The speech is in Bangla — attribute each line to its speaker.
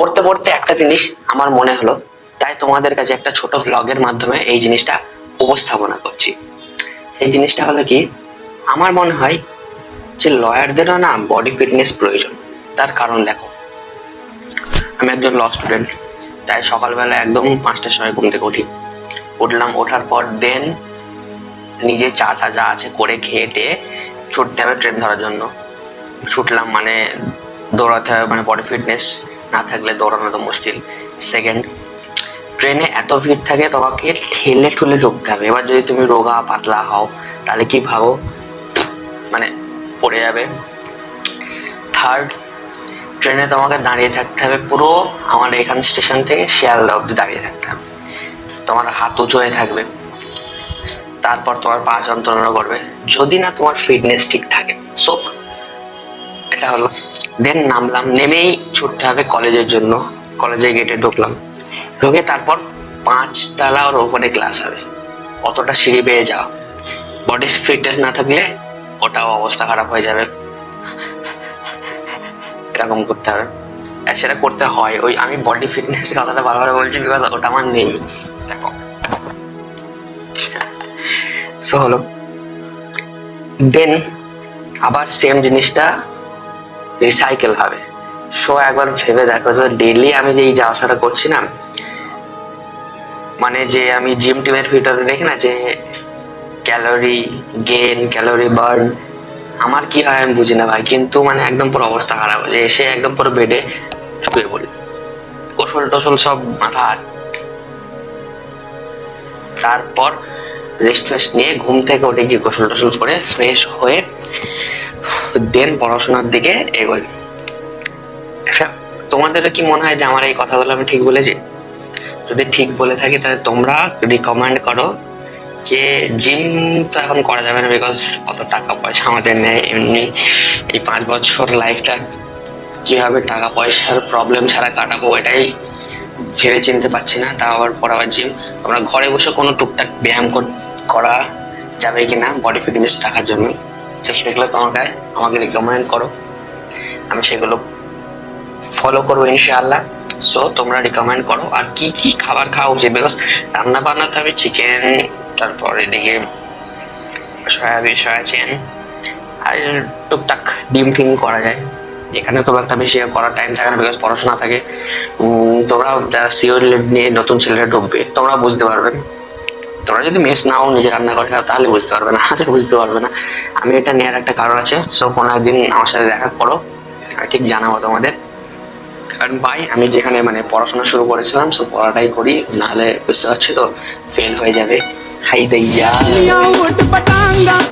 Speaker 1: পড়তে পড়তে একটা জিনিস আমার মনে হলো, তাই তোমাদের কাছে একটা ছোট ভ্লগের মাধ্যমে এই জিনিসটা উপস্থাপনা করছি। এই জিনিসটা হলো কি, আমার মনে হয় যে লয়ারদেরও না বডি ফিটনেস প্রয়োজন। তার কারণ দেখো, আমি একজন ল স্টুডেন্ট, তাই সকালবেলা একদম 5টার সময় ঘুম থেকে উঠলাম। ওঠার পর দেন নিজে চাটা যা আছে করে খেয়ে টেয়ে ছুটতে হবে ট্রেন ধরার জন্য। ছুটলাম মানে দৌড়াতে হবে, মানে বডি ফিটনেস না থাকলে দৌড়ানো তো মুশকিল। সেকেন্ড, ট্রেনে এত ভিড় থাকে, তোমাকে ঠেলে ঠুলে ঢুকতে হবে। এবার যদি তুমি রোগা পাতলা হও তাহলে কি ভাবো, মানে পড়ে যাবে। থার্ড, ট্রেনে তোমাকে দাঁড়িয়ে থাকতে হবে পুরো আমার এখান স্টেশন থেকে শিয়ালদা অব্দি দাঁড়িয়ে থাকতে হবে। তোমার হাত উঁচু হয়ে থাকবে, তারপর তোমার পা যন্ত্রণা করবে যদি না তোমার ফিটনেস ঠিক থাকে। সো এটা হলো। দেন নামলাম, নেমেই ছুটতে হবে কলেজের জন্য। কলেজের গেটে ঢুকে তারপর 5 তলা ওর ওপরে ক্লাস হবে, অতটা সিঁড়ি বেয়ে যাওয়া। বডি ফিটনেস না থাকলে ওটাও অবস্থা খারাপ হয়ে যাবে, এরকম করতে হবে। আর সেটা করতে হয়। ওই আমি বডি ফিটনেস কথাটা বারবার বলছি বিকজ ওটা আমার নেই। দেখো সো হলো। দেন আবার সেম জিনিসটা রিসাইকেল হবে। সো একবার ভেবে দেখো, যে ডেইলি আমি যে এই যাওয়া আসাটা করছি না, মানে যে আমি জিম টিমের ভিডিওতে দেখি না যে ক্যালোরি গেইন ক্যালোরি বার্ন, আমার কি হয় আমি বুঝি না ভাই, কিন্তু মানে একদম পুরো অবস্থা খারাপ, যে এসে একদম পুরো বেডে শুয়ে পড়ি, গোসল টোসল সব মাথা। তারপর রেস্ট ফেস্ট নিয়ে ঘুম থেকে উঠে গিয়ে গোসল টোসল করে ফ্রেশ হয়ে দেন পড়াশোনার দিকে এগোই। তোমাদের কি মনে হয় যে আমার এই কথাগুলো আমি ঠিক বলেছি? যদি ঠিক বলে থাকি তাহলে তোমরা রিকমেন্ড করো। যে জিম তো এখন করা যাবে না বিকজ অত টাকা পয়সা আমাদের নেই। এমনি এই 5 বছর লাইফটা কিভাবে টাকা পয়সার প্রবলেম ছাড়া কাটাবো এটাই ভেবে চিনতে পারছি না। তা আবার পর আবার জিম, তোমরা ঘরে বসে কোনো টুকটাক ব্যায়াম করা যাবে কিনা বডি ফিটনেস রাখার জন্য, তো সেগুলো আমাকে রিকমেন্ড করো, আমি সেগুলো ফলো করবো ইনশাআল্লাহ। সো তোমরা রিকমেন্ড করো আর কি কি খাবার খাওয়া উচিত, বিকজ রান্না বান্না তো আমি চিকেন, তারপর এদিকে সয়া চিকেন আর টুকটাক ডিম ফিম করা যায়। এখানে খুব একটা বেশি করার টাইম থাকে না বিকজ পড়াশোনা থাকে। তোমরা যারা সিওর নিয়ে নতুন ছেলেরা ঢুকবে তোমরা বুঝতে পারবে। তোমরা যদি মেস নাও নিজে রান্না করে খাও তাহলে বুঝতে পারবে না, বুঝতে পারবে না। আমি এটা নেওয়ার একটা কারণ আছে। সো কোনো একদিন আমার সাথে দেখা করো, আমি ঠিক জানাবো তোমাদের। কারণ ভাই আমি যেখানে মানে পড়াশোনা শুরু করেছিলাম, সো পড়াটাই করি, নাহলে বুঝতে পারছি তো ফেল হয়ে যাবে। হাই দাইয়া